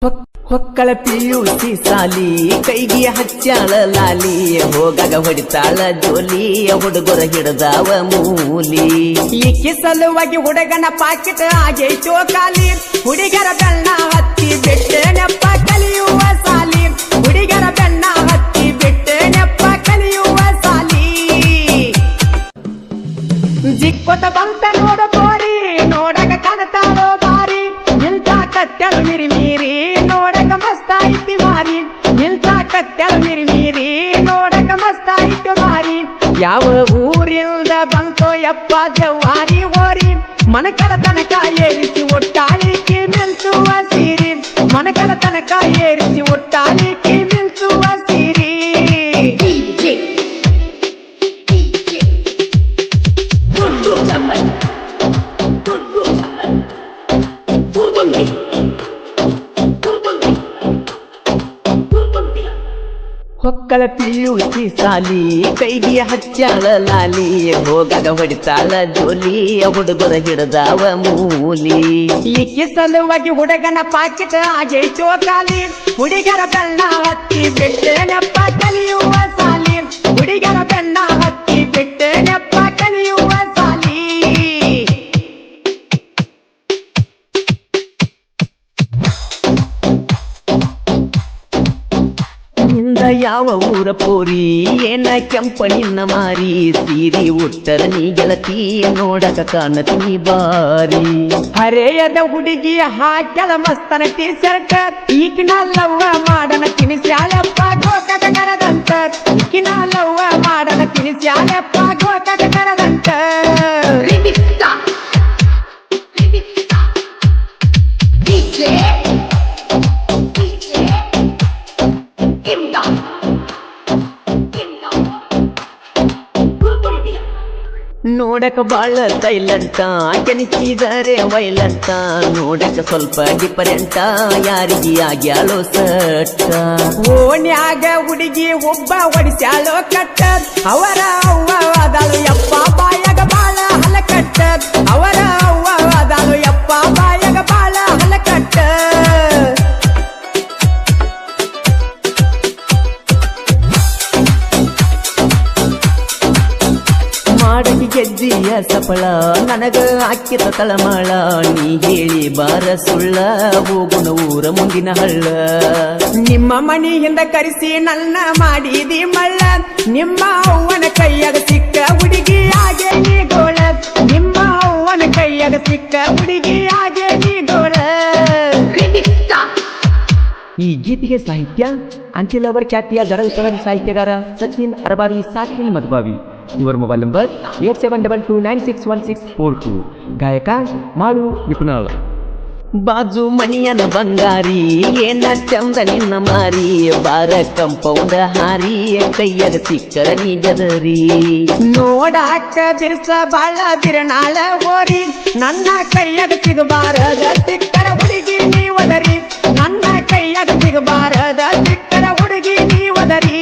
ಹೊಕ್ಕಳ PUC ಸಾಲಿ ಕೈಗೆ ಹಚ್ಚಾಳ ಲಾಲಿ ಹೋಗಾಗ ಹೊಡಿತಾಳ ಜೋಲಿ ಹುಡುಗರ ಹಿಡದಾವ ಮೂಲಿ ಈಕೆ ಸಲುವಾಗಿ ಹುಡುಗನ ಪಾಕಿಟ್ ಆಗೈತೋ ಖಾಲಿ ಹುಡುಗರ ಬೆಣ್ಣ ಹತ್ತಿ ಬಿಟ್ಟೆ ನೆಪ್ಪ ಕಲಿಯುವ ಸಾಲಿ ಹುಡುಗರ ಬೆಣ್ಣ ಹತ್ತಿ ಬಿಟ್ಟೆ ನೆಪ್ಪ ಕಲಿಯುವ ಸಾಲಿ ಜಿಕ್ಕೊತ ಬಂತ ನೋಡ ಕೋರಿ ನೋಡಕ ಕಾಣತಾಳೋ ಬಾರಿ ಇಂಥ ಕತ್ತೆಳು ಮಿರಿ ಮೀರಿ ನೋಡಕ ಮಸ್ತ ಐತಿ ಮಾರಿ ಇಂಥ ಕತ್ತೆಳು ಮಿರಿ ಮೀರಿ ನೋಡಕ ಮಸ್ತ ಐತಿ ಮಾರಿ ಯಾವ ಊರಿಂದ ಬಂತೋ ಯಪ್ಪ ಜವಾರಿ ಓರಿ ಮನಕಲ ತನಕ ಏರಿಸಿ ಒಟ್ಟಾಳಿಕೆ ನಿಲ್ಸುವ ಸೀರಿ ಮನಕಲ ತನಕ ಏರಿಸಿ ಒಟ್ಟಾಳಿಕೆ ನಿಲ್ಸುವ ಸೀರಿ ಹೊಕ್ಕಳ ಪಿಯುಸಿ ಸಾಲಿ ಕೈಗೆ ಹಚ್ಚಾಳ ಲಾಲಿ ಹೋಗಾಗ ಹೊಡಿತಾಳ ಜೋಲಿ ಹುಡುಗರ ಹಿಡದಾವ ಮೂಲಿ ಈಕೆ ಸಲುವಾಗಿ ಹುಡುಗನ ಪಾಕಿಟ್ ಆಗೈತೋ ಖಾಲಿ ಹುಡುಗರ ಬೆಣ್ಣ ಹತ್ತಿ ಬಿಟ್ಟೆ ನೆಪ್ಪ ಕಲಿಯುವ ಸಾಲಿ ಹುಡುಗರ ಬೆಣ್ಣ ಹತ್ತಿ ಬಿಟ್ಟೆ ನೆಪ್ಪ ಕಲಿಯುವ ಸಾಲಿ ನಿಂದ ಯಾವ ಊರ ಪೋರಿ ಏನ ಕೆಂಪ ನಿನ್ನ ಮಾರಿ ಸೀರಿ ಉತ್ತರ ನೀ ಗೆಳತಿ ನೋಡಕ ಕಾಣತಿ ಬಾರಿ ಹರೆಯದ ಹುಡುಗಿ ಹಾಕ್ಯಳ ಮಸ್ತನ ಟೀ ಶರ್ಟ್ ಈಗಿನ ಲವ್ವ ಮಾಡನ ತಿನಿಸ್ಯಾಳಪ್ಪ ಗೋಕಟ ಕರದಂತ ಈಗಿನ ಲವ್ವ ಮಾಡನ ತಿನಿಸ್ಯಾಳಪ್ಪ ಗೋಕಟ ಕರದಂತ ನೋಡಕ ಬಾಳ ಸೈಲೆಂಟ ಕೆನಿಸಿದರೆ ವೈಲೆಂಟ ನೋಡಕ ಸ್ವಲ್ಪ ಡಿಫರೆಂಟ ಯಾರಿಗೆ ಆಗ್ಯಾಳೋ ಸಟ್ಟ ಓಣ್ಯಾಗ ಹುಡುಗಿ ಒಬ್ಬ ಹೊಡಿಸ್ಯಾಳೋ ಕಟ್ಟ ಅವರ ಅವ್ವ ಅದಾಳು ಯಪ್ಪ ಬಾಯಾಗ ಬಾಳ ಹಲಕಟ್ಟ ಅವರ ಅವ್ವ ಅದಾಳು ಯಪ್ಪ ಬಾಯಾಗ ಬಾಳ ಹಲಕಟ್ಟ ಮಾಡಗಿ ಗೆಜ್ಜಿಯ ಸಫಳ ನನಗ ಹಾಕಿದ ತಳಮಾಳ ನೀ ಹೇಳಿ ಬಾರ ಸುಳ್ಳ ಹೋಗುಣ ಊರ ಮುಂದಿನ ಹಳ್ಳ ನಿಮ್ಮ ಮನೆಯಿಂದ ಕರೆಸಿ ನನ್ನ ಮಾಡಿದಿ ಮಳ್ಳ ನಿಮ್ಮ ಅವ್ವನ ಕೈಯಾಗ ಸಿಕ್ಕ ಹುಡುಗಿ ಹಾಗೆ ನೀ ಗೋಳ ನಿಮ್ಮ ಅವ್ವನ ಕೈಯಾಗ ಸಿಕ್ಕ ಹುಡುಗಿ ಹಾಗೆ ನೀ ಗೋಳ ಈ ಗೀತೆಗೆ ಸಾಹಿತ್ಯ ಅಂಟಿಲ್ ಅವರ್ ಖ್ಯಾತಿಯ ಜಡಲ ಸಾಹಿತ್ಯಗಾರ ಸಚಿನ್ ಅರಬಾವಿ ಸಾಕಿನ್ ಮಧುಬಾವಿ ಇವರ ಮೊಬೈಲ್ ನಂಬರ್ 8722961642 ಗಾಯಕ ಮಾಡು ವಿಪುನಾಳ ಬಾಜು ಮಣಿಯನ ಬಂಗಾರಿ ಏನ ಚಂದ ನಿನ್ನ ಮಾರಿ ಬಾರ ಕಂಪೌಂಡ ಹಾರಿ ಕೈಯಾಗ ಸಿಕ್ಕರ ನೀ ಗದರಿ ನೋಡಾಕ ಬಿರ್ಸ ಬಾಳ ಬಿರನಾಳ ಹೋರಿ ನನ್ನ ಕೈಯಾಗ ಸಿಗಬಾರದ ಸಿಕ್ಕರ ಹುಡುಗಿ ನೀ ಒದರಿ ನನ್ನ ಕೈಯಾಗ ಸಿಗಬಾರದ ಸಿಕ್ಕರ ಹುಡುಗಿ ನೀ ಒದರಿ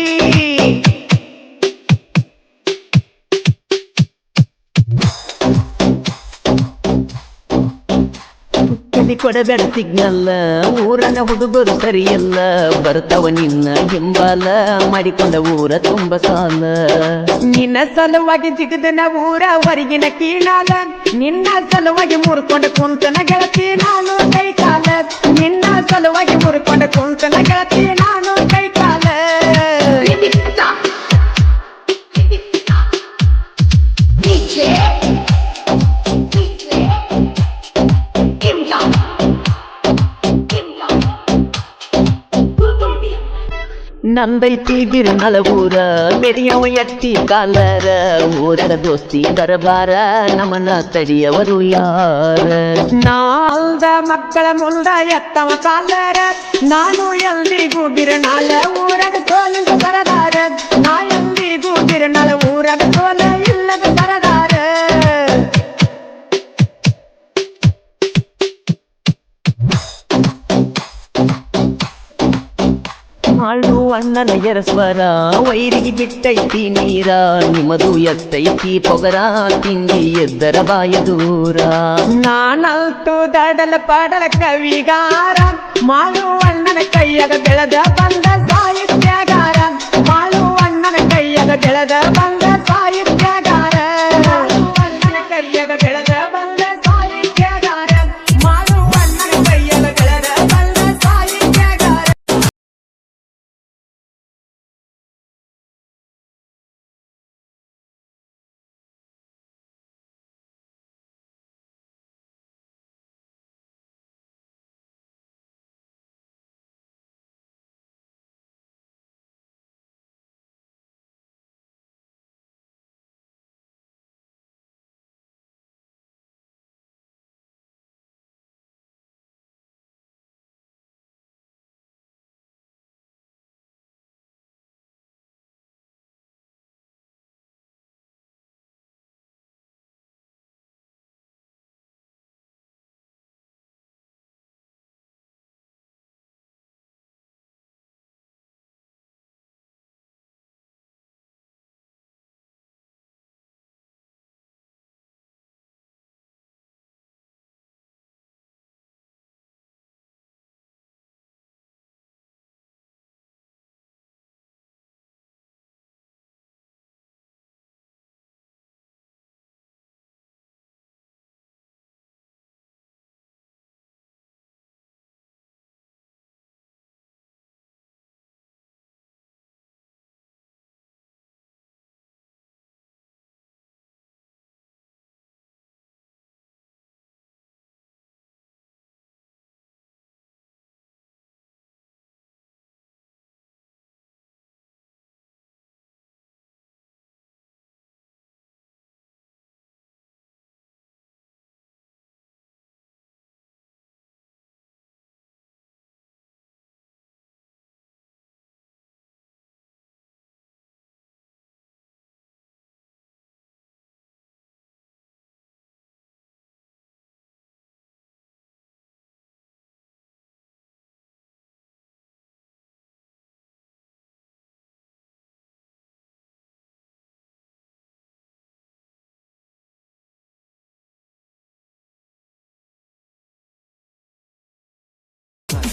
ಕೊಡಬೇಡ ಸಿಗ್ನಲ್ಲ ಊರನ ಹುಡುಗರು ಸರಿಯಲ್ಲ ಬರ್ತಾವ ನಿನ್ನ ಹಿಂಬಾಲ ಮಾಡಿಕೊಂಡ ಊರ ತುಂಬ ಸಾಲ ನಿನ್ನ ಸಲುವಾಗಿ ಜಿಗದನ ಊರ ಹೊರಗಿನ ಕೀಣಾಲ ನಿನ್ನ ಸಲುವಾಗಿ ಮುರ್ಕೊಂಡ ಕುಂತನ ಗೆಳತಿ ನಾನು ಕೈ ಕಾಲ ನಿನ್ನ ಸಲುವಾಗಿ ಮುರ್ಕೊಂಡ ಕುಂತನ ಗೆಳತಿ ನಾನು ಕೈ ಕಾಲ ನಂದೈತಿ ಬಿರುನಳ ಊರ ಮೆರಿಯವ ಎತ್ತಿ ಕಾಲರ ಊರರ ದೋಸ್ತಿ ದರಬಾರ ನಮನ ತಡಿಯವರು ಯಾರ ನಾಲ್ದ ಮಕ್ಕಳ ಮುಂದ ಎತ್ತವ ಕಾಲರ ನಾನು ಎಲ್ರಿಗೂ ಬಿರುನಾಳ ಊರಗ ಸೋಲಿಂದ ಸರದಾರ ನಾ ಎಲ್ರಿಗೂ ಬಿರುನಾಳ ಊರಗ ಸೋಲ ಇಲ್ಲದ ಸರದಾರ ಮಾಡು ಅಣ್ಣನ ಎರಸ್ವರ ವೈರಿಗೆ ಬಿಟ್ಟೈತಿ ನೀರ ನಿಮ್ಮದು ಎತ್ತೈತಿ ಪೊಗರ ತಿಂಡಿ ಎದ್ದರ ಬಾಯ ದೂರ ನಾನಲ್ತು ದಡಲ ಪಡಲ ಕವಿಗಾರ ಮಾಡು ಕೈಯಾಗ ಬೆಳೆದ ಬಂದ ಸಾಹಿತ್ಯಗಾರ ಮಾಳುವಣ್ಣನ ಕೈಯಾಗ ಬೆಳೆದ ಬಂದ ಸಾಹಿತ್ಯಗಾರ ಮಾಳುವಣ್ಣನ ಕೈಯಾಗ ಬೆಳೆದ ಬಂದ ಸಾಹಿತ್ಯಗಾರ ಮಾಳುವಣ್ಣನ ಕೈಯಾಗ ಬೆಳೆದ ಬಂದ ಸಾಹಿತ್ಯಗಾರ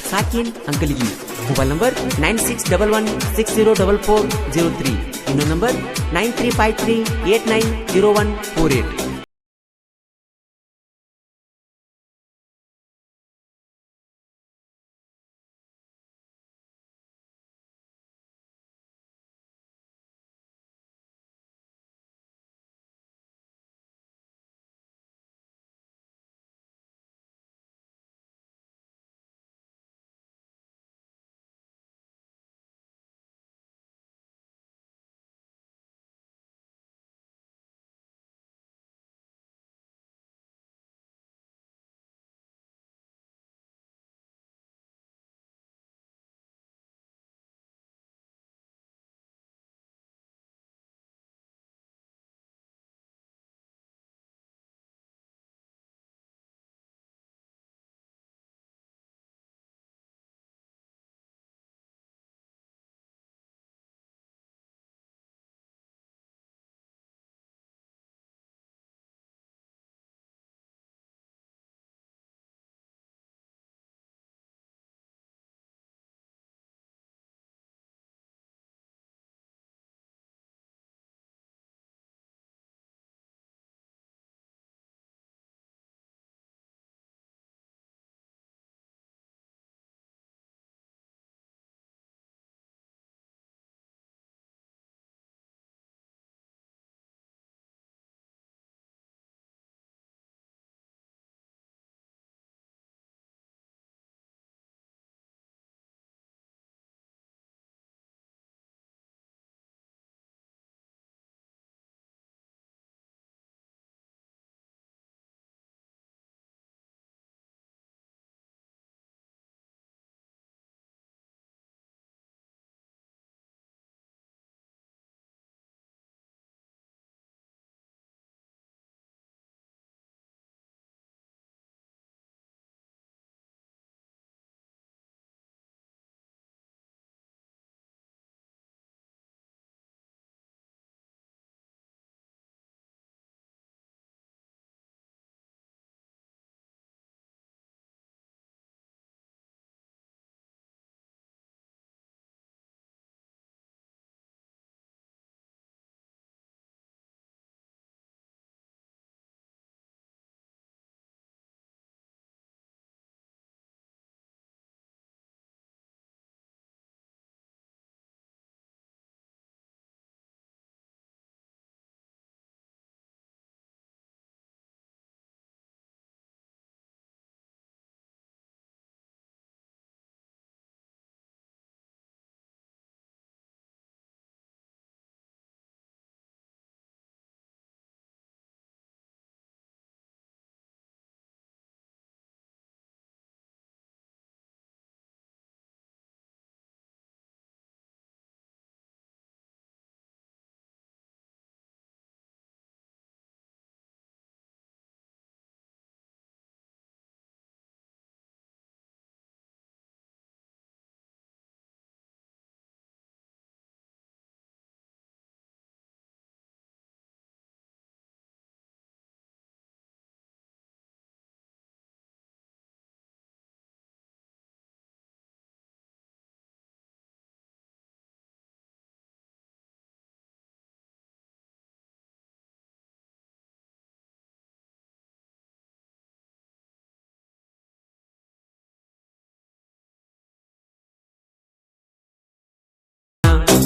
ಸಾಕಿನ್ ಅಂಕಲಿಗಿ ಮೊಬೈಲ್ ನಂಬರ್ 9611604403 ಇನ್ನೊಂದು ನಂಬರ್ 9353890148.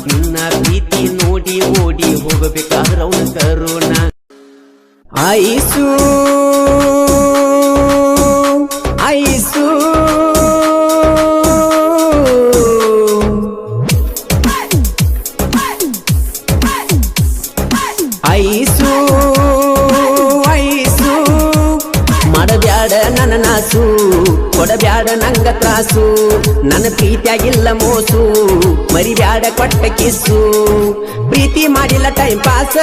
ನಿನ್ನ ಪ್ರೀತಿ ನೋಡಿ ಓಡಿ ಹೋಗಬೇಕಾದ್ರ ಅವನ ಕರುಣ ಐಸು ಐಸು ಐಸು ಐಸು ಮಾಡಬ್ಯಾಡ ನನ್ನ ನಾಸು ಕೊಡಬ್ಯಾಡ ನಂಗ ತ್ರಾಸು ನನ್ನ ಪ್ರೀತಿಯಾಗಿಲ್ಲ ಮೋಸು ಮರಿಬ್ಯಾಡ ಕೊಟ್ಟ ಕಿಸ್ಸು ಪ್ರೀತಿ ಮಾಡಿಲ್ಲ ಟೈಮ್ ಪಾಸ್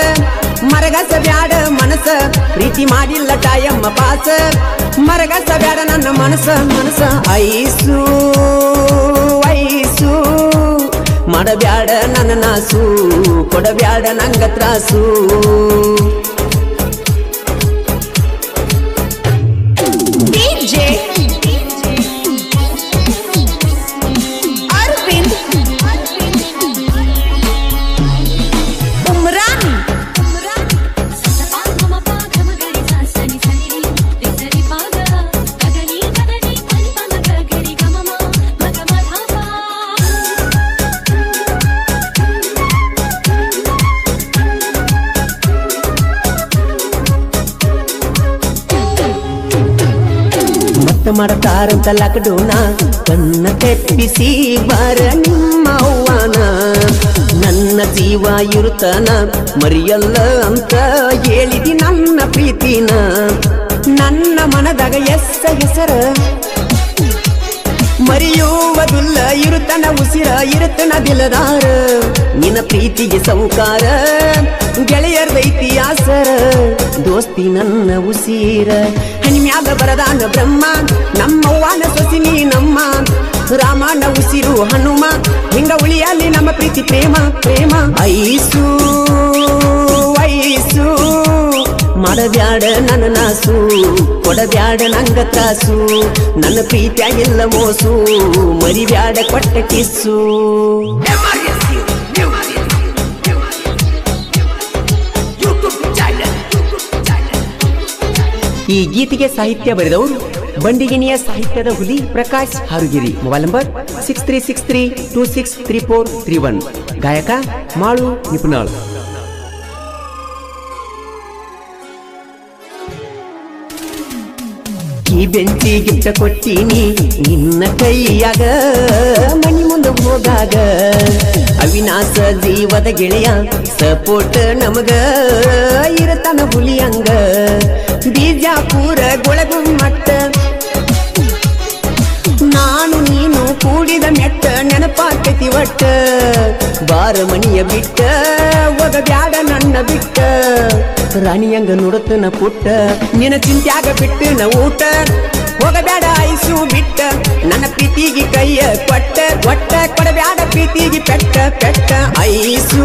ಮರಗಸ ಬ್ಯಾಡ ಮನಸ ಪ್ರೀತಿ ಮಾಡಿಲ್ಲ ಟೈಮ್ ಪಾಸ್ ಮರಗಸ ಬ್ಯಾಡ ನನ್ನ ಮನಸ ಮನಸ ಐಸು ಐಸು ಮಾಡಬ್ಯಾಡ ನನ್ನ ನಾಸು ಕೊಡಬ್ಯಾಡ ನಂಗ ತ್ರಾಸು ಮಾಡ್ತಾರಂತ ಲಾಕ್ಡೌನ ಕಣ್ಣ ತೆಪ್ಪಿಸಿ ಬಾರ ನಿಮ್ಮ ಅವ್ವಾನ ನನ್ನ ಜೀವ ಇರುತ್ತಾನ ಮರಿಯಲ್ಲ ಅಂತ ಹೇಳಿದಿ ನನ್ನ ಪ್ರೀತಿನ ನನ್ನ ಮನದಾಗ ಹೆಸರ ಮರಿಯುವುದಿಲ್ಲ ಇರುತ್ತನ ಉಸಿರ ಇರುತ್ತನ ದಿಲದಾರ ನಿನ್ನ ಪ್ರೀತಿಗೆ ಸೌಕಾರ ಗೆಳೆಯರ್ದೈತಿ ಆಸರ ದೋಸ್ತಿ ನನ್ನ ಉಸಿರ ಹನಿಮ್ಯಾಗ ಬರದಾನ ಬ್ರಹ್ಮ ನಮ್ಮವ್ವನ ಸೊಸಿನಿ ನಮ್ಮ ರಾಮನ ಉಸಿರು ಹನುಮ ಹಿಂಗ ಉಳಿಯಲ್ಲಿ ನಮ್ಮ ಪ್ರೀತಿ ಪ್ರೇಮ ಪ್ರೇಮ ಐಸು ಐಸು ಮಾಡಬ್ಯಾಡ ನನ್ನ ನಾಸು ಕೊಡಬ್ಯಾಡ ನಂಗ ತ್ರಾಸು ನನ್ನ ಪ್ರೀತಿಯಾಗಿಲ್ಲ ಮೋಸು ಮರಿಬ್ಯಾಡ ಕೊಟ್ಟ ಕಿಸ್ಸು ಈ ಗೀತೆಗೆ ಸಾಹಿತ್ಯ ಬರೆದವರು ಬಂಡಿಗಿನಿಯ ಸಾಹಿತ್ಯದ ಹುಲಿ ಪ್ರಕಾಶ್ ಹಾರುಗಿರಿ ಮೊಬೈಲ್ ನಂಬರ್ 6363263431 ಗಾಯಕ ಮಾಳು ನಿಪುಣಾಳ್ ಈ ಬೆಂಚಿ ಗಿಫ್ಟ ಕೊಟ್ಟೀನಿ ನಿನ್ನ ಕೈಯಾಗ ಮನಿ ಮುಂದೆ ಹೋಗಾಗ ಅವಿನಾಶ ಜೀವದ ಗೆಳೆಯ ಸಪೋರ್ಟ್ ನಮಗ ಇರತನ ಹುಲಿಯಂಗ ಬೀಜಾಪುರ ಗೊಳಗುಮ್ಮಟ್ಟ ನಾನು ನೀನು ಕೂಡಿದ ಮೆಟ್ಟ ನೆನಪಾಕತಿ ಒಟ್ಟ ಬಾರ ಮನಿಯ ಬಿಟ್ಟ ಒಗಬ್ಯಾಡ ನನ್ನ ಬಿಟ್ಟ ರಾಣಿಯಂಗ ನೋಡತನ ಪುಟ್ಟ ನಿನ್ನ ಚಿಂತ್ಯಾಗ ಬಿಟ್ಟು ನ ಊಟ ಹೋಗಬ್ಯಾಡ ಐಸು ಬಿಟ್ಟ ನನ್ನ ಪ್ರೀತಿಗೆ ಕೈಯ ಕೊಟ್ಟ ಒಟ್ಟ ಕೊಡಬ್ಯಾಡ ಪ್ರೀತಿಗೆ ಪೆಟ್ಟ ಪೆಟ್ಟ ಐಸು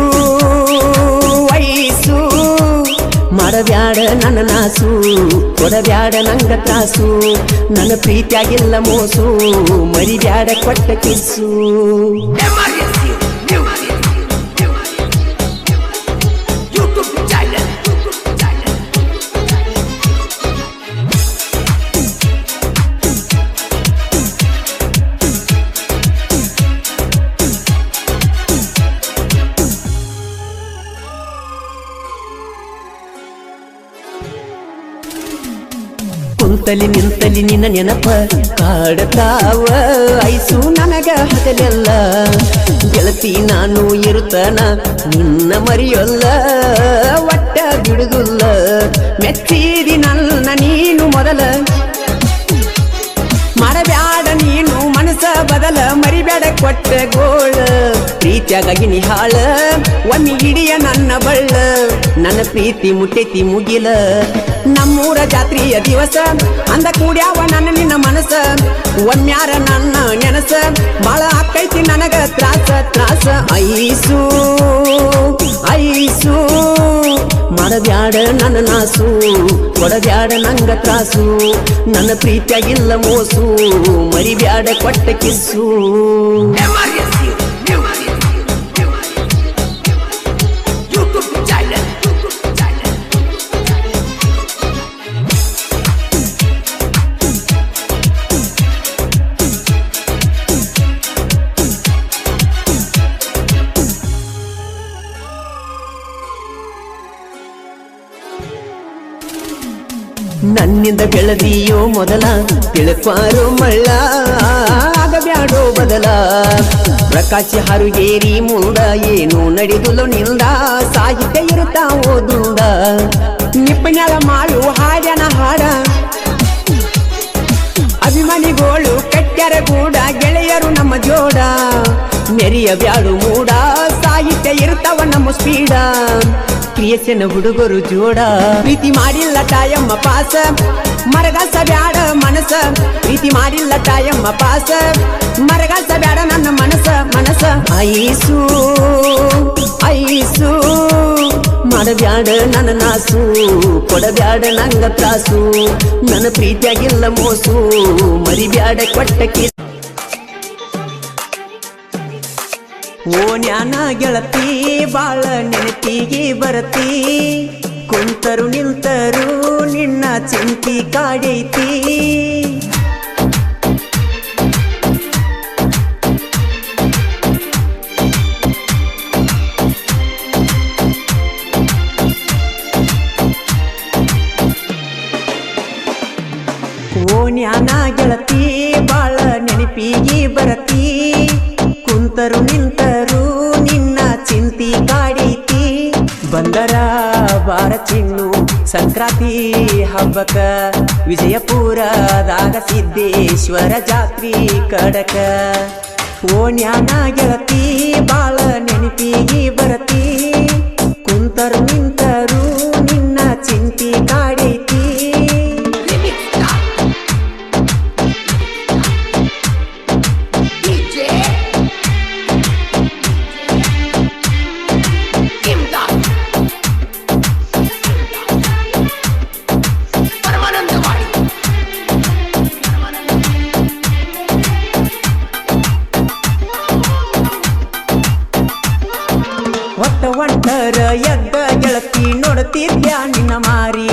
ಐಸು ಮಾಡಬ್ಯಾಡ ನನ್ನ ನಾಸು ಕೊಡಬ್ಯಾಡ ನಂಗ ತ್ರಾಸು ನನ್ನ ಪ್ರೀತಿಯಾಗಿಲ್ಲ ಮೋಸು ಮರಿಬ್ಯಾಡ ಕೊಟ್ಟ ಕಿಸ್ಸು ಕುಂತಲಿ ನಿಂತಲಿ ನಿನ್ನ ನೆನಪ ಕಾಡತಾವ ಐಸು ನನಗ ಹಗಲೆಲ್ಲ ಗೆಳತಿ ನಾನು ಇರುತ್ತಾನ ನಿನ್ನ ಮರಿಯೊಲ್ಲ ಒಟ್ಟ ಬಿಡುದಿಲ್ಲ ಮೆಚ್ಚಿದಿ ನನ್ನ ನೀನು ಮೊದಲ ಮಾಡಬ್ಯಾಡ ನೀನು ಮನಸ ಬದಲ ಮರಿಬ್ಯಾಡ ಕೊಟ್ಟ ಗೋಳ ಪ್ರೀತಿಯಾಗಿ ನಿಹಾಳ ಒಮ್ಮೆ ಹಿಡಿಯ ನನ್ನ ಬಳ್ಳ ನನ್ನ ಪ್ರೀತಿ ಮುಟ್ಟೈತಿ ಮುಗಿಲ ನಮ್ಮೂರ ಜಾತ್ರೆಯ ದಿವಸ ಅಂದ ಕೂಡ್ಯಾವ ನನ್ನ ನಿನ್ನ ಮನಸ ಒಮ್ಮ್ಯಾರ ನನ್ನ ನೆನಸ ಬಾಳ ಆಕೈತಿ ನನಗ ತ್ರಾಸ ತ್ರಾಸ ಐಸು ಐಸು ಮಾಡಬ್ಯಾಡ ನನ್ನ ನಾಸು ಕೊಡಬ್ಯಾಡ ನಂಗ ತ್ರಾಸು ನನ್ನ ಪ್ರೀತಿಯಾಗಿಲ್ಲ ಮೋಸು ಮರಿಬ್ಯಾಡ ಕೊಟ್ಟ ಕಿಸ್ಸು ಮಣ್ಣಿಂದ ಬೆಳೆದಿಯೋ ಮೊದಲ ತಿಳ್ಕ್ವಾರೋ ಮಳ್ಳ ಆಗಬ್ಯಾಡೋ ಬದಲ ಪ್ರಕಾಶಿ ಹರುಗೇರಿ ಮುಂದ ಏನು ನಡೆದುಲು ನಿಲ್ದ ಸಾಹಿತ್ಯ ಇರುತ್ತಾ ಓದುಂದ ನಿಪ್ಪನ್ಯಾಗ ಮಾಡು ಹಾಡ್ಯಾನ ಹಾಡ ಅಭಿಮಾನಿಗಳು ಕಟ್ಟ್ಯಾರ ಗೂಡ ಗೆಳೆಯರು ನಮ್ಮ ಜೋಡ ನೆರಿಯ ಬ್ಯಾಡು ಮೂಡ ಸಾಹಿತ್ಯ ಇರ್ತಾವ ನಮ್ಮ ಸ್ಪೀಡ ಕ್ರಿಯೇಷನ್ ಹುಡುಗರು ಜೋಡ ಪ್ರೀತಿ ಮಾಡಿಲ್ಲ ತಾಯಮ್ಮ ಪಾಸ ಮರಗಾಸ ಬ್ಯಾಡ ಮನಸ ಪ್ರೀತಿ ಮಾಡಿಲ್ಲ ತಾಯಮ್ಮ ಪಾಸ ಮರಗಾಸ ಬ್ಯಾಡ ನನ್ನ ಮನಸ ಐಸು ಐಸು ಮಾಡಬ್ಯಾಡ ನನ್ನ ನಾಸು ಕೊಡಬ್ಯಾಡ ನಂಗ ತ್ರಾಸು ನನ್ನ ಪ್ರೀತಿಯಾಗಿಲ್ಲ ಮೋಸು ಮರಿಬ್ಯಾಡ ಕೊಟ್ಟಕ್ಕೆ ಓ ನ್ಯಾನ ಗೆಳತಿ ಬಾಳ ನೆನಪಿಗೆ ಬರತಿ ಕುಂತರು ನಿಂತರು ನಿನ್ನ ಚಿಂತಿ ಕಾಡೈತಿ ಓ ನ್ಯಾನ ಗೆಳತಿ ಬಾಳ ನೆನಪಿಗೆ ಬರತಿ ಕುಂತರು ನಿಂತರು ನಿನ್ನ ಚಿಂತಿ ಕಾಡೈತಿ ಬಂದರ ಬಾರ ಚಿನ್ನು ಸಂಕ್ರಾಂತಿ ಹಬ್ಬಕ ವಿಜಯಪುರದಾಗ ಸಿದ್ದೇಶ್ವರ ಜಾತ್ರಿ ಕಡಕ ಓ ನ್ಯಾನ ಗೆಳತಿ ಬಾಳ ನೆನಪಿಗೆ ಬರತಿ ಕುಂತರು ನಿಂತರು ನಿನ್ನ ಚಿಂತಿ ಕಾಡೈತಿ ಒಂಟರ ಎದ್ದ ಗೆಳತಿ ನೋಡುತ್ತಿದ್ಯಾ ನಿನ್ನ ಮಾರಿ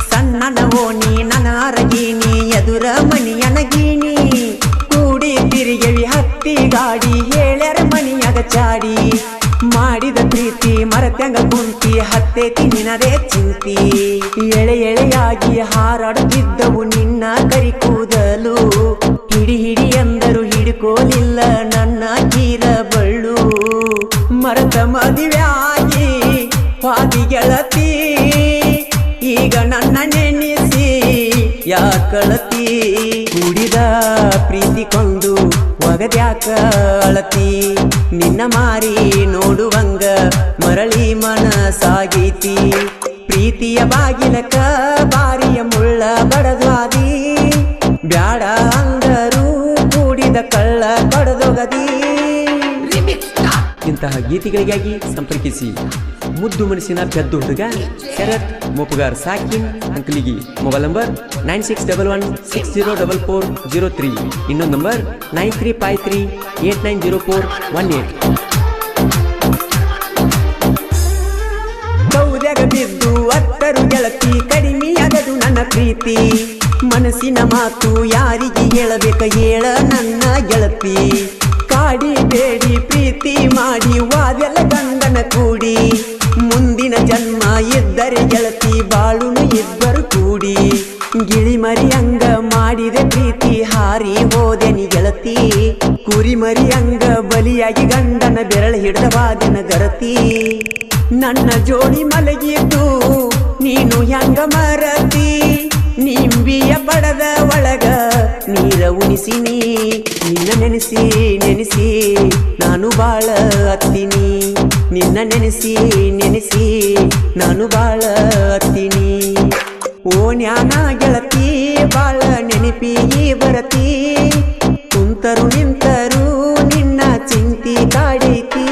ಸಣ್ಣನ ಓಣಿ ನನ್ನ ಅರಗೀನಿ ಎದುರ ಮಣಿಯನಗೀನಿ ಕೂಡಿ ತಿರುಗವಿ ಹತ್ತಿ ಗಾಡಿ ಹೇಳ್ಯಾರ ಮಣಿಯಾಗ ಚಾಡಿ ಮಾಡಿದ ಪ್ರೀತಿ ಮರತ್ಯಂಗ ಕುಂತಿ ಹತ್ತೇತಿ ನಿನದೇ ಚಿಂತಿ ಎಳೆ ಎಳೆಯಾಗಿ ಹಾರಾಡುತ್ತಿದ್ದವು ನಿನ್ನ ಕರಿ ಕೂದಲು ಹಿಡಿ ಹಿಡಿ ಎಂದರು ಹಿಡ್ಕೋಲಿಲ್ಲ ನನ್ನ ಕೀರ ಬಳ್ಳು ಮರತ ಮದುವೆಯಾಗಿ ಪಾದಿ ಗೆಳತಿ ಈಗ ನನ್ನ ನೆನೆಸಿ ಯಾಕಳತಿ ಕುಡಿದ ಪ್ರೀತಿ ಕೊಂದು ಒಗದ್ಯಾಕ ಅಳತಿ ನಿನ್ನ ಮಾರಿ ನೋಡುವಂಗ ಮರಳಿ ಮನಸಾಗೈತಿ ಪ್ರೀತಿಯ ಬಾಗಿಲಕ ಬಾರಿಯ ಮುಳ್ಳ ಬಡದ್ವಾದಿ ಬ್ಯಾಡ ಅಂದರು ಕೂಡಿದ ಕಳ್ಳ ಬಡದೊಗದಿ ಇಂತಹ ಗೀತೆಗಳಿಗಾಗಿ ಸಂಪರ್ಕಿಸಿ ಮುದ್ದು ಮನಸ್ಸಿನ ಪೆದ್ದು ಹುಡುಗ ಶರತ್ ಮೋಪುಗಾರ್ ಸಾಕಿನ್ ಅಂಕಲಿಗಿ ಮೊಬೈಲ್ ನಂಬರ್ 9611604403 ಇನ್ನೊಂದು ನಂಬರ್ 9353890418 ಕೌದ್ಯಾಗ ಬಿದ್ದು ಅತ್ತರು ಗೆಳತಿ ಕಡಿಮೆಯಾಗದು ನನ್ನ ಪ್ರೀತಿ ಮನಸ್ಸಿನ ಮಾತು ಯಾರಿಗೆ ಹೇಳಬೇಕ ಹೇಳ ನನ್ನ ಗೆಳತಿ ಕಾಡಿ ಬೇಡಿ ಪ್ರೀತಿ ಮಾಡಿ ವಾದೆಲ್ಲ ಗಂಡನ ಕೂಡಿ ಮುಂದಿನ ಜನ್ಮ ಇದ್ದರೆ ಗೆಳತಿ ಬಾಳುನು ಇಬ್ಬರು ಕೂಡಿ ಗಿಳಿ ಮರಿ ಅಂಗ ಮಾಡಿದೆ ಪ್ರೀತಿ ಹಾರಿ ಹೋದೆನಿ ಗೆಳತಿ ಕುರಿ ಮರಿ ಅಂಗ ಬಲಿಯಾಗಿ ಗಂಡನ ಬೆರಳ ಹಿಡಿದವಾದೆನ ಗರತಿ ನನ್ನ ಜೋಡಿ ಮಲಗಿದ್ದು ನೀನು ಹೆಂಗ ಮರತಿ ನಿಂಬಿಯ ಪಡದ ಒಳಗ ನೀರ ಉಣಿಸಿನಿ ನಿನ್ನ ನೆನೆಸಿ ನೆನೆಸಿ ನಾನು ಬಾಳ ಹತ್ತೀನಿ ನಿನ್ನ ನೆನೆಸಿ ನೆನೆಸಿ ನಾನು ಬಾಳ ಹತ್ತೀನಿ ಓ ನ್ಯಾನ ಗೆಳತಿ ಬಾಳ ನೆನಪಿಗೆ ಬರತಿ ಕುಂತರು ನಿಂತರು ನಿನ್ನ ಚಿಂತಿ ಕಾಡೈತಿ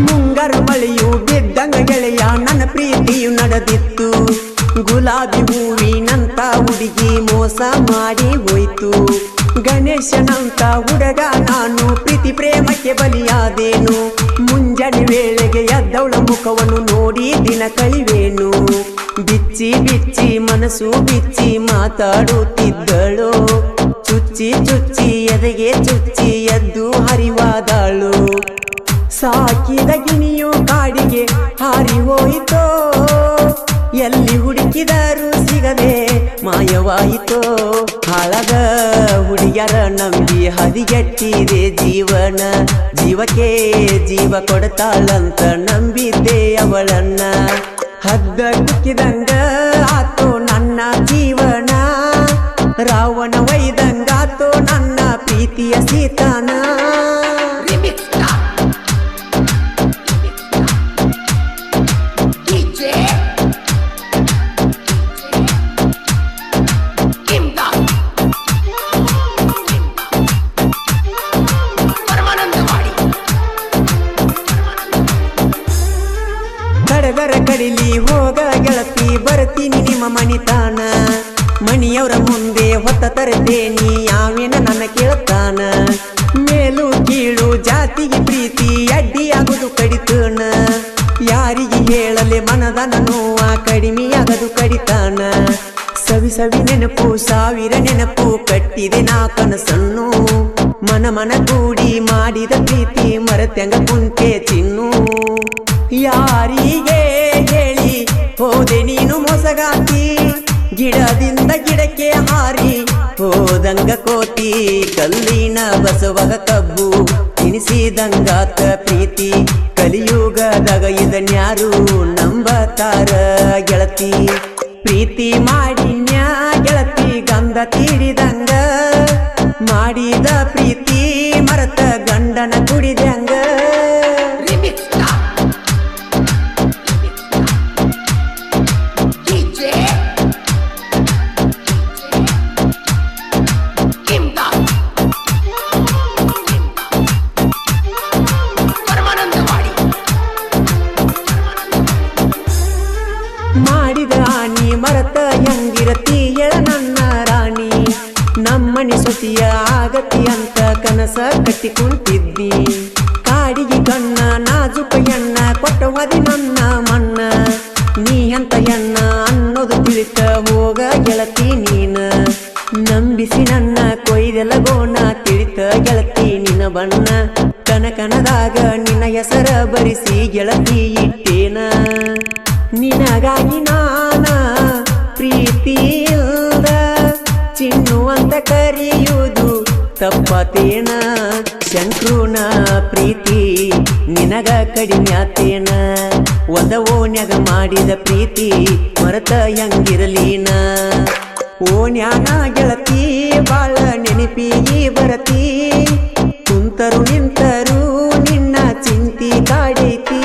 ಮುಂಗಾರು ಮಳೆಯು ಬಿದ್ದಂಗ ಗೆಳೆಯ ನನ್ನ ಪ್ರೀತಿಯು ನಡೆದಿತ್ತು ಗುಲಾಬಿ ಹೂವಿನಂತ ಹುಡುಗಿ ಮೋಸ ಮಾಡಿ ಹೋಯ್ತು ಗಣೇಶನಂತ ಹುಡುಗ ನಾನು ಪ್ರೀತಿ ಪ್ರೇಮಕ್ಕೆ ಬಲಿಯಾದೇನು ಮುಂಜಾನೆ ವೇಳೆಗೆ ಎದ್ದವಳ ಮುಖವನ್ನು ನೋಡಿ ದಿನ ಕಳಿವೇನು ಬಿಚ್ಚಿ ಬಿಚ್ಚಿ ಮನಸ್ಸು ಬಿಚ್ಚಿ ಮಾತಾಡುತ್ತಿದ್ದಳು ಚುಚ್ಚಿ ಚುಚ್ಚಿ ಎದೆಗೆ ಚುಚ್ಚಿ ಎದ್ದು ಹರಿವಾದಳು ಸಾಕಿದ ಗಿಣಿಯು ಕಾಡಿಗೆ ಹಾರಿ ಹೋಯಿತೋ ಎಲ್ಲಿ ಹುಡುಕಿದರೂ ಸಿಗದೆ ಮಾಯವಾಯಿತೋ ಹಾಳದ ಹುಡುಗಿಯರ ನಂಬಿ ಹದಿಗೆಟ್ಟಿದೆ ಜೀವನ ಜೀವಕ್ಕೆ ಜೀವ ಕೊಡ್ತಾಳಂತ ನಂಬಿದ್ದೆ ಅವಳನ್ನ ಹದ್ದ ಕುಕ್ಕಿದಂಗ ಆತೋ ನನ್ನ ಜೀವನ ರಾವಣ ವೈದಂಗಾತೋ ನನ್ನ ಪ್ರೀತಿಯ ಸೀತಾನ ಕಡದರ ಕಡಿಲಿ ಹೋಗ ಗೆಳತಿ ಬರ್ತೀನಿ ನಿಮ್ಮ ಮಣಿತಾನ ಮಣಿಯವರ ಮುಂದೆ ಹೊತ್ತ ತರತೇನಿ ಯಾವೇನ ನನ್ನ ಕೇಳ್ತಾನ ಮೇಲು ಕೀಳು ಜಾತಿಗೆ ಪ್ರೀತಿ ಅಡ್ಡಿಯಾಗುದು ಕಡಿತನ ಯಾರಿಗೆ ಹೇಳಲೆ ಮನದನ ನೋವ ಕಡಿಮೆಯಾಗದು ಕಡಿತಾನ ಸವಿ ಸವಿ ನೆನಪು ಸಾವಿರ ನೆನಪು ಕಟ್ಟಿದೆ ನಾ ಕನಸನ್ನು ಮನ ಮನ ಕೂಡಿ ಮಾಡಿದ ಪ್ರೀತಿ ಮರತ್ಯಂಗ ಕುಂತೆ ಚಿನ್ನು ಯಾರಿಗೆ ಹೇಳಿ ಹೋದೆ ನೀನು ಮೋಸಗಾತಿ ಗಿಡದಿಂದ ಗಿಡಕ್ಕೆ ಹಾರಿ ಹೋದಂಗ ಕೋತಿ ಕಲ್ಲಿನ ಬಸವಗ ಕಬ್ಬು ತಿನಿಸಿದಂಗಾತ ಪ್ರೀತಿ ಕಲಿಯುಗದಾಗ ಇದನ್ಯಾರು ನಂಬತಾರ ಗೆಳತಿ ಪ್ರೀತಿ ಮಾಡಿನ್ಯಾ ಗೆಳತಿ ಗಂಧ ತೀಡಿದಂಗ ಮಾಡಿದ ಪ್ರೀತಿ ಮರತ ಗಂಡನ ಕುಡಿದಂಗ ಮಾಡಿದ ಆನಿ ಮರತ ಹೆಂಗಿರತಿ ಹೇಳ ನನ್ನ ರಾಣಿ ನಮ್ಮನಿ ಸೊಸಿಯ ಆಗತಿ ಅಂತ ಕನಸ ಕಟ್ಟಿ ಕುಂತಿದ್ದಿ ಕಾಡಿಗೆ ಕಣ್ಣ ನಾಜುಕ ಎಣ್ಣ ಕೊಟ್ಟವಾದಿ ನನ್ನ ಮಣ್ಣ ನೀ ಎಂತ ಎಣ್ಣ ಅನ್ನೋದು ತಿಳಿತ ಹೋಗ ಗೆಳತಿ ನೀನ ನಂಬಿಸಿ ನನ್ನ ಕೊಯ್ದೆಲ್ಲ ಗೋಣ ತಿಳಿತ ಗೆಳತಿ ನಿನ್ನ ಬಣ್ಣ ಕನಕನದಾಗ ನಿನ್ನ ಹೆಸರ ಬರಿಸಿ ಗೆಳತಿ ಇಟ್ಟೇನ ನಿನಗಾಗಿ ನಾನ ಪ್ರೀತಿಯಿಂದ ಚಿನ್ನು ಅಂತ ಕರೆಯುವುದು ತಪ್ಪತೇನ ಶಂಕ್ರೂನ ಪ್ರೀತಿ ನಿನಗ ಕಡಿಮ್ಯಾತೇನ ಒಂದ ಓಣ್ಯಾಗ ಮಾಡಿದ ಪ್ರೀತಿ ಮರತ ಹೆಂಗಿರಲೀನ ಓಣ್ಯಾನ ಗೆಳತಿ ಬಾಳ ನೆನಪಿಗೆ ಬರತಿ ಕುಂತರು ನಿಂತರು ನಿನ್ನ ಚಿಂತಿ ಕಾಡೈತಿ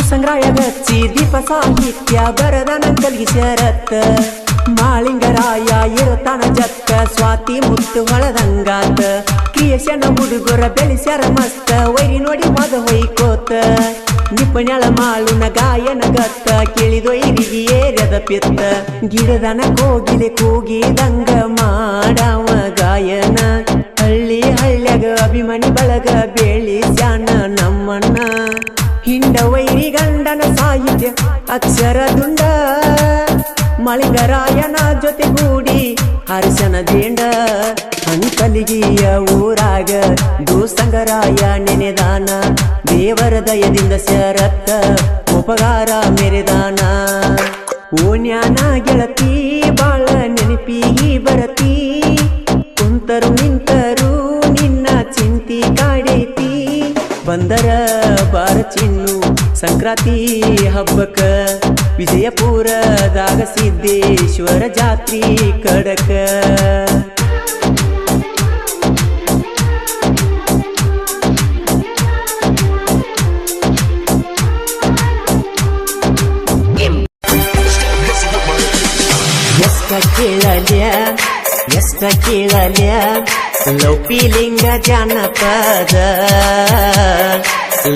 ಸಂಗ್ರಾಯ ಗಚ್ಚಿ ದೀಪ ಸಾಹಿತ್ಯ ಬರದನ ಕಲ್ಗಿಸರತ್ತ ಮಾಳಿಂಗರಾಯ ಇರತಾನ ಜತ್ತ ಸ್ವಾತಿ ಮುತ್ತು ಹೊಳದಂಗಾತ ಕ್ರಿಯೇಷನ್ ಹುಡುಗರ ಬೆಳೆಸ್ಯಾರ ಮಸ್ತ ವೈರಿ ನೋಡಿ ಮದ ಹೊಯ್ಕೋತ ನಿಪುಣಳ ಮಾಳುನ ಗಾಯನ ಗತ್ತ ಕೇಳಿದೊಯ್ರಿಗೆ ಏರ್ಯದ ಪಿತ್ತ ಗಿಡದನ ಕೋಗಿಲೆ ಕೂಗಿದಂಗ ಮಾಡವ ಗಾಯನ ಹಳ್ಳಿ ಹಳ್ಳ್ಯಾಗ ಅಭಿಮಾನಿ ಬಳಗ ಬೆಳೆಸ್ಯಾನ ನಮ್ಮಣ್ಣ ಹಿಂಡ ವೈರಿ ಗಂಡನ ಸಾಹಿತ್ಯ ಅಕ್ಷರ ದುಂಡ ಮಳಿಂಗರಾಯನ ಜೊತೆಗೂಡಿ ಹರ್ಷನ ಜೇಂಡ ಹಂತಲಿಗಿಯ ಊರಾಗ ದೂಸಂಗರಾಯ ನೆನೆದಾನ ದೇವರ ದಯದಿಂದ ಶರತ್ತ ಉಪಕಾರ ಮೆರೆದಾನ ಓಣ್ಯಾನ ಗೆಳತಿ ಬಾಳ ನೆನಪಿಗಿ ಬರತಿ ಕುಂತರು ನಿಂತರು ನಿನ್ನ ಚಿಂತಿ ಕಾಡೈತಿ ಬಂದರ ಬಾರ ಚಿನ್ನು ಸಂಕ್ರಾಂತಿ ಹಬ್ಬಕ್ಕ ವಿಜಯಪುರದಾಗ ಸಿದ್ದೇಶ್ವರ ಜಾತ್ರಿ ಕಡಕ ಕೇಳಲ್ಯ ಎಷ್ಟ ಕೇಳಲ್ಯ ಲೌಪಿಲಿಂಗ ಜಾನಪದ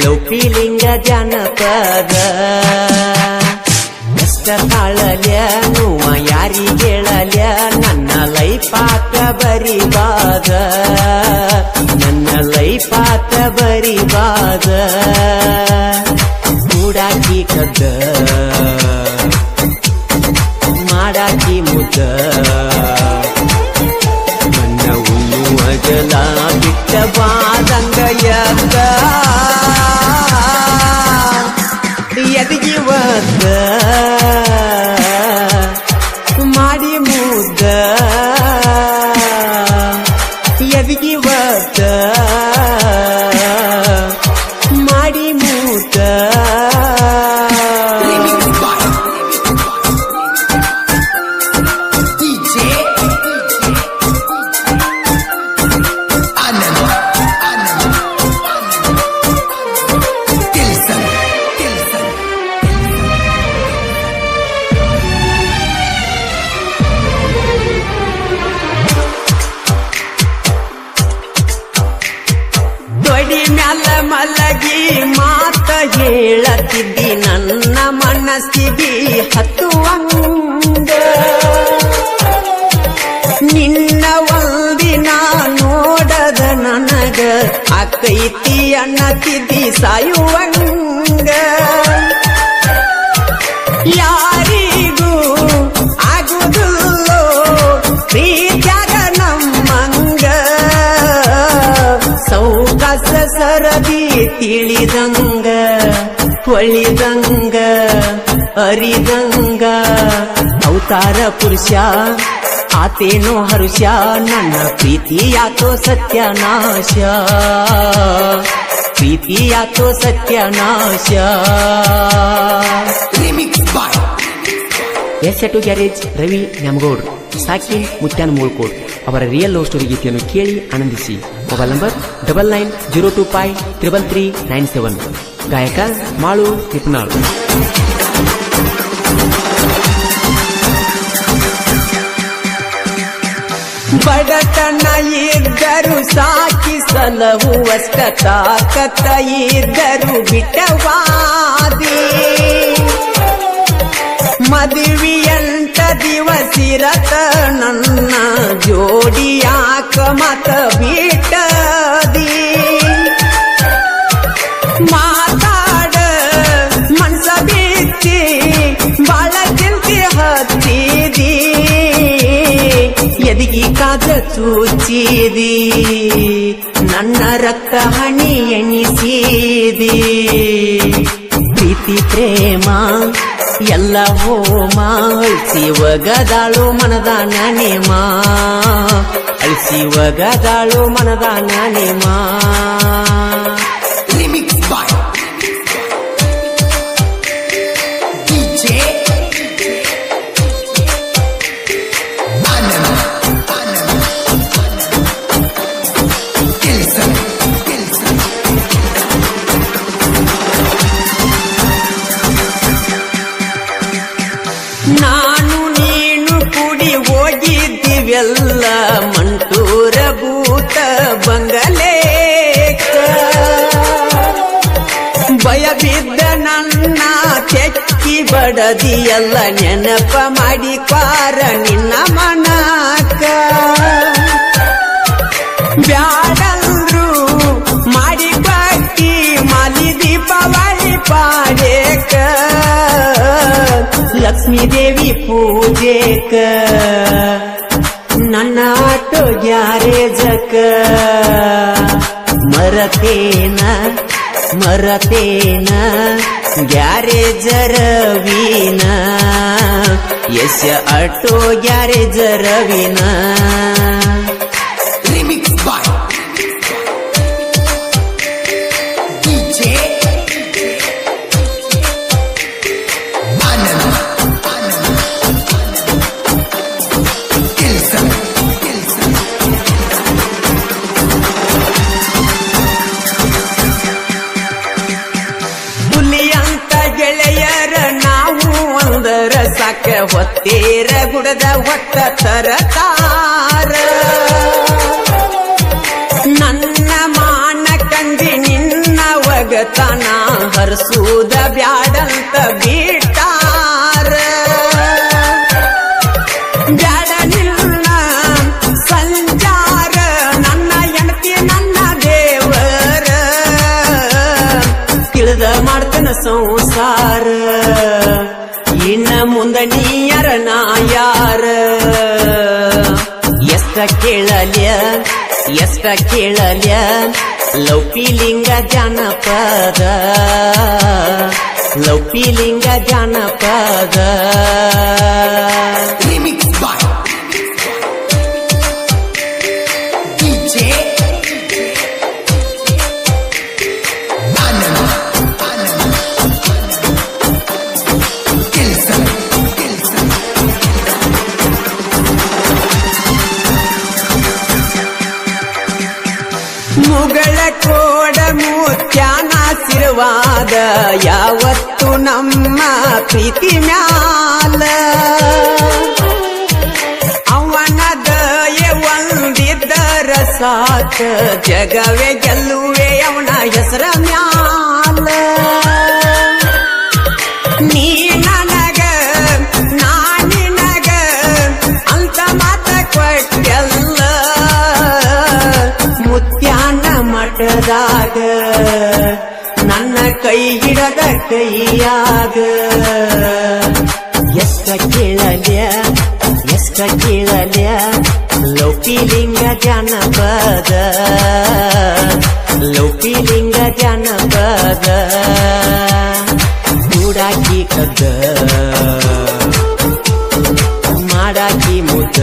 ಲೌಪಿಲಿಂಗ ಜಾನಪದ ಎಷ್ಟ ತಾಳಲ್ಯ ನೋವ ಯಾರಿಗೆ ಹೇಳಲ್ಯ ನನ್ನ ಲೈಫಾತ ಬರಿಬಾದ ನನ್ನ ಲೈಫಾತ ಬರಿಬಾದ ಕೂಡಾಕಿ ಕದ್ದ ಮಾಡಾಕಿ ಮುದ್ದ ನನ್ನ ಉಣ್ಣುವಗಲ ಬಿಟ್ಟ ಬಾದಂಗ ಎದ್ದ ಎದಗಿ ಒದ್ದ ಮಾಡಿ ಮುದ್ದ ಎದಗಿ ಒದ್ದ ಮಾಡಿ ಮುದ್ದ ಮಲಗಿ ಮಾತ ಹೇಳತಿದ್ದಿ ನನ್ನ ಮನಸ್ಸಿಗೆ ಹತ್ತುವಂಗ ನಿನ್ನ ಒಂದಿನ ನೋಡದ ನನಗ ಅಕ್ಕೈತಿ ಅನ್ನತಿದ್ದಿ ಸಾಯುವಂಗ ಯಾರಿಗೂ ಆಗುವುದಿಲ್ಲೋ ಪ್ರೀತ್ಯಾಗ ನಮ್ಮಂಗ ಸೌಕಾಸ ಸರದಿ ತಿಳಿದಂಗ ಹೊಳಿದಂಗ ಅರಿದಂಗ ಅವತಾರ ಪುರುಷ ಆತೇನೋ ಹರುಷ ನನ್ನ ಪ್ರೀತಿಯಾತೋ ಸತ್ಯನಾಶ ಪ್ರೀತಿಯಾತೋ ಸತ್ಯನಾಶ ಎಸ್2 ಗ್ಯಾರೇಜ್ ರವಿ ನ್ಯಾಮಗೌಡ್ ಸಾಕಿನ್ ಮುತ್ಯಾನ ಮೂಳ್ಕೋಡ್ ಅವರ ರಿಯಲ್ ಲವ್ ಸ್ಟೋರಿ ಗೀತೆಯನ್ನು ಕೇಳಿ ಆನಂದಿಸಿ. Mobile number 9902253397. ಗಾಯಕ ಮಾಳು ತಿಪ್ಪನಾಳ್. ಬಡತನ ಇದ್ದರು ಸಾಕಿ ಸಲಹುವಷ್ಟ ತಾಕತ್ತ ಇದ್ದರು ಬಿಟ್ಟವಾದಿ ಮದುವೆಯಂತ ದಿವಸಿರತ ನನ್ನ ಜೋಡಿಯಾಕ ಮತ ಬಿಟ್ಟದಿ ಮಾತಾಡ ಮನ್ಸ ಬಿಚ್ಚಿ ಬಾಳ ಚಿಂತೆ ಹತ್ತಿದಿ ಎದಗಿ ಕಾದ ಚೂಚಿದಿ ನನ್ನ ರಕ್ತ ಹಣಿ ಎಣಿಸಿದಿ ಪ್ರೀತಿ ಪ್ರೇಮ ಎಲ್ಲ ಹೋಮ ಅಳಿಸಿ ಒಗದಾಳು ಮನದಾನ ನೇಮ ಅಳಿಸಿ ಒಗದಾಳು ಮನದಾನ ನೇಮ ನಾನು ನೀನು ಕೂಡಿ ಹೋಗಿದ್ದೀವೆಲ್ಲ ಮಂಟೂರ ಭೂತ ಬಂಗಲೇಕ ಭಯ ಬಿದ್ದ ನನ್ನ ತೆಕ್ಕಿ ಬಡದಿಯಲ್ಲ ನೆನಪ ಮಾಡಿ ಪಾರ ನಿನ್ನ ಮನಕ ಬ್ಯಾಡಂದ್ರು ಮಾಡಿ ಬಾಕಿ ಮಾಲಿ ದೀಪಾವಳಿ ಪಾಡೇಕ ಲಕ್ಷ್ಮೀ ದೇವಿ ಪೂಜೆಕ ನನ್ನ ಆಟೋ ಗ್ಯಾರೇಜಕ ಮರತೇನ ಗ್ಯಾರೇಜ ರವೀನ ಯಶ ಆಟೋ ಗ್ಯಾರೇಜ ರವೀನ ಕುಣದರ ಸಾಕ ಹೊತ್ತೇರ ಗುಡದ ಹೊತ್ತ ತರತಾರ ನನ್ನ ಮಾನ ಕಂಡಿ ನಿನ್ನ ಒಗತನ ಹರಸೂದ ಬ್ಯಾಡಂತ ಬಿಟ್ಟಾರ ಬ್ಯಾಡ ನಿನ್ನ ಸಂಚಾರ ನನ್ನ ಹೆಂಡತಿ ನನ್ನ ದೇವರ ತಿಳಿದ ಮಾಡ್ತನ ಸಂಸಾರ ಇನ್ನ ಮುಂದ ನೀಯರ ನಾ ಯಾರ ಎಷ್ಟ ಕೇಳಲ್ಯ ಲೌಪಿಲಿಂಗ ಜಾನಪದ ಲೌಪಿಲಿಂಗ ಜಾನಪದ ಮುಗಳ ಕೋಡ ಮುತ್ಯಾನಾಶೀರ್ವಾದ ಯಾವತ್ತು ನಮ್ಮ ಪ್ರೀತಿ ಮ್ಯಾಲ ಅವನ ದಯೆ ಒಂದಿದ್ದರ ಸಾಕ ಜಗವೇ ಗೆಲ್ಲುವೆ ಅವನ ಹೆಸರ ಮ್ಯಾಲ ನೀ ನನಗ ನಾ ನಿನಗ ಅಂತ ಮಾತ ಕೊಟ್ಟೆಲ್ಲ ಮುತ್ಯಾನ ಮಠದಾಗ ನನ್ನ ಕೈ ಹಿಡದ ಕೈಯಾಗ ಎಷ್ಟ ಕೇಳಲ್ಯ ಲೌಕಿಲಿಂಗ ಜಾನಪದ ಲೌಕಿಲಿಂಗ ಜಾನಪದ ಕೂಡಾಕಿ ಕದ್ದ ಮಾಡಾಕಿ ಮುದ್ದ